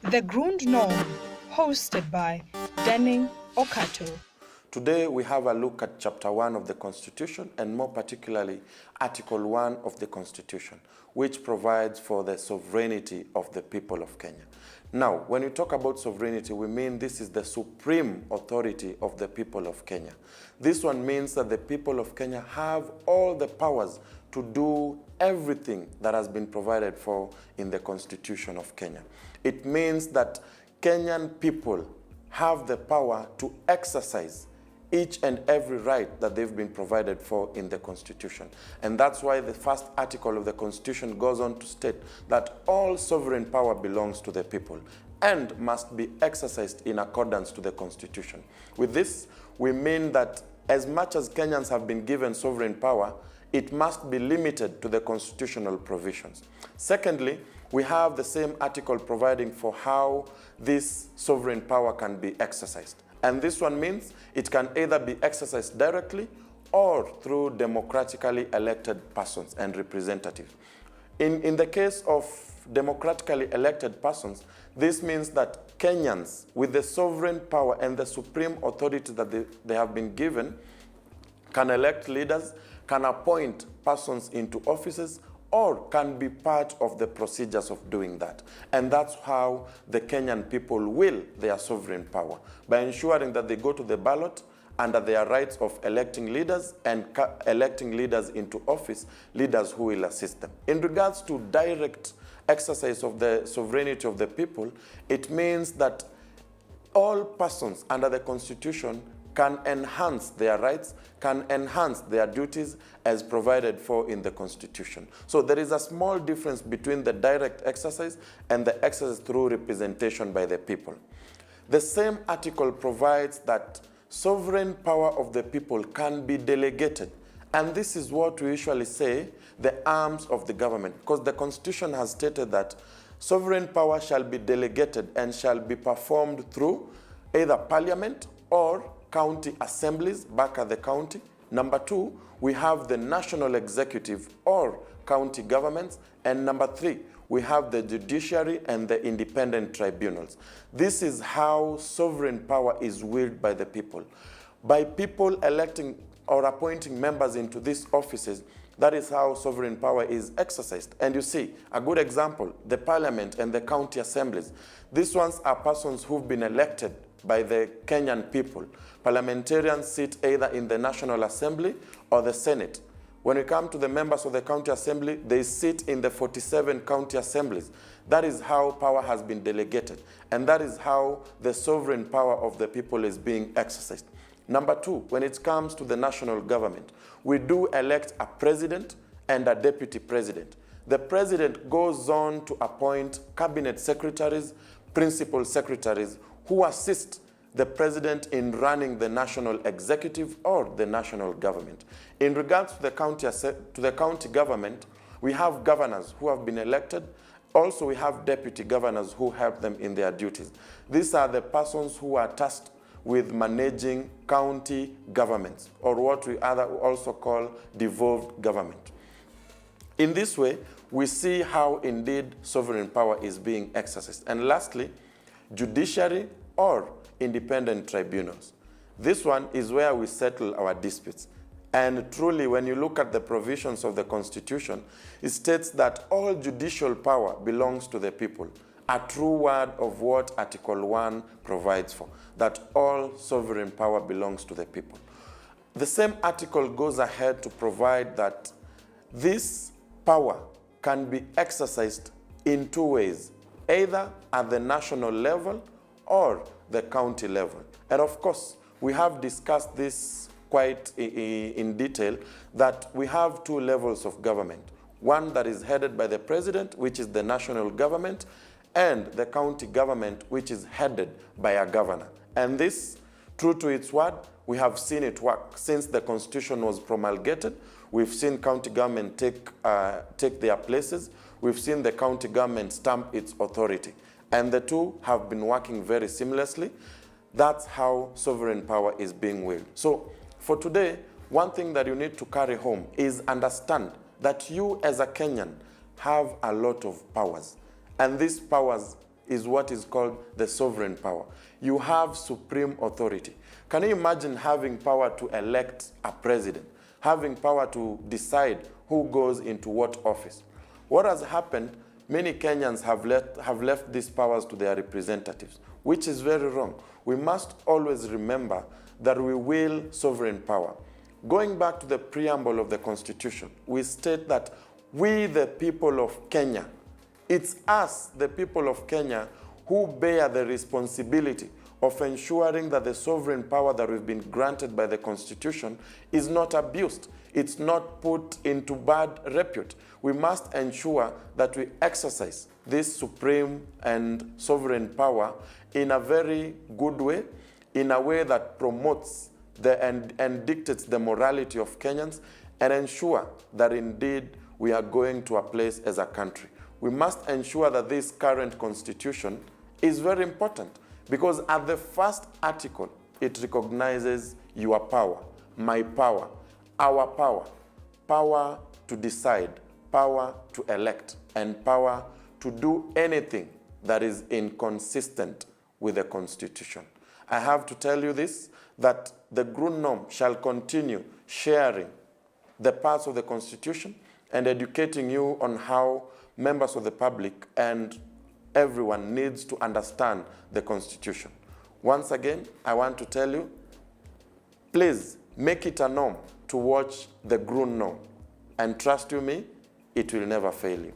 The Grund Norm, hosted by Denning Okato. Today we have a look at Chapter 1 of the Constitution, and more particularly Article 1 of the Constitution, which provides for the sovereignty of the people of Kenya. Now, when we talk about sovereignty, we mean this is the supreme authority of the people of Kenya. This one means that the people of Kenya have all the powers to do everything that has been provided for in the Constitution of Kenya. It means that Kenyan people have the power to exercise each and every right that they've been provided for in the Constitution. And that's why the first article of the Constitution goes on to state that all sovereign power belongs to the people and must be exercised in accordance to the Constitution. With this, we mean that as much as Kenyans have been given sovereign power, it must be limited to the constitutional provisions. Secondly, we have the same article providing for how this sovereign power can be exercised. And this one means it can either be exercised directly or through democratically elected persons and representatives. In the case of democratically elected persons, this means that Kenyans, with the sovereign power and the supreme authority that they have been given, can elect leaders, can appoint persons into offices, or can be part of the procedures of doing that. And that's how the Kenyan people will their sovereign power, by ensuring that they go to the ballot under their rights of electing leaders and electing leaders into office, leaders who will assist them. In regards to direct exercise of the sovereignty of the people, it means that all persons under the Constitution can enhance their rights, can enhance their duties as provided for in the Constitution. So there is a small difference between the direct exercise and the exercise through representation by the people. The same article provides that sovereign power of the people can be delegated. And this is what we usually say, the arms of the government, because the Constitution has stated that sovereign power shall be delegated and shall be performed through either parliament or county assemblies back at the county. Number two, we have the national executive or county governments. And number three, we have the judiciary and the independent tribunals. This is how sovereign power is wielded by the people. By people electing or appointing members into these offices, that is how sovereign power is exercised. And you see, a good example, the parliament and the county assemblies. These ones are persons who've been elected by the Kenyan people. Parliamentarians sit either in the National Assembly or the Senate. When we come to the members of the county assembly, they sit in the 47 county assemblies. That is how power has been delegated. And that is how the sovereign power of the people is being exercised. Number two, when it comes to the national government, we do elect a president and a deputy president. The president goes on to appoint cabinet secretaries, principal secretaries, who assist the president in running the national executive or the national government. In regards to the county government, we have governors who have been elected. Also, we have deputy governors who help them in their duties. These are the persons who are tasked with managing county governments, or what we also call devolved government. In this way, we see how indeed sovereign power is being exercised. And lastly, judiciary or independent tribunals. This one is where we settle our disputes. And truly, when you look at the provisions of the Constitution, it states that all judicial power belongs to the people. A true word of what Article 1 provides for, that all sovereign power belongs to the people. The same article goes ahead to provide that this power can be exercised in two ways, either at the national level or the county level. And of course, we have discussed this quite in detail, that we have two levels of government. One that is headed by the president, which is the national government, and the county government, which is headed by a governor. And this, true to its word, we have seen it work. Since the Constitution was promulgated, we've seen county government take their places. We've seen the county government stamp its authority. And the two have been working very seamlessly. That's how sovereign power is being wielded. So for today, one thing that you need to carry home is understand that you as a Kenyan have a lot of powers. And these powers is what is called the sovereign power. You have supreme authority. Can you imagine having power to elect a president, having power to decide who goes into what office? What has happened, many Kenyans have left these powers to their representatives, which is very wrong. We must always remember that we wield sovereign power. Going back to the preamble of the Constitution, we state that we, the people of Kenya, it's us, the people of Kenya, who bear the responsibility of ensuring that the sovereign power that we've been granted by the Constitution is not abused. It's not put into bad repute. We must ensure that we exercise this supreme and sovereign power in a very good way, in a way that promotes and dictates the morality of Kenyans, and ensure that indeed we are going to a place as a country. We must ensure that this current constitution is very important, because at the first article, it recognizes your power, my power, our power, power to decide, power to elect, and power to do anything that is inconsistent with the Constitution. I have to tell you this, that the Grundnorm shall continue sharing the parts of the Constitution and educating you on how members of the public and everyone needs to understand the Constitution. Once again, I want to tell you, please make it a norm to watch the Grundnorm, and trust you me, it will never fail you.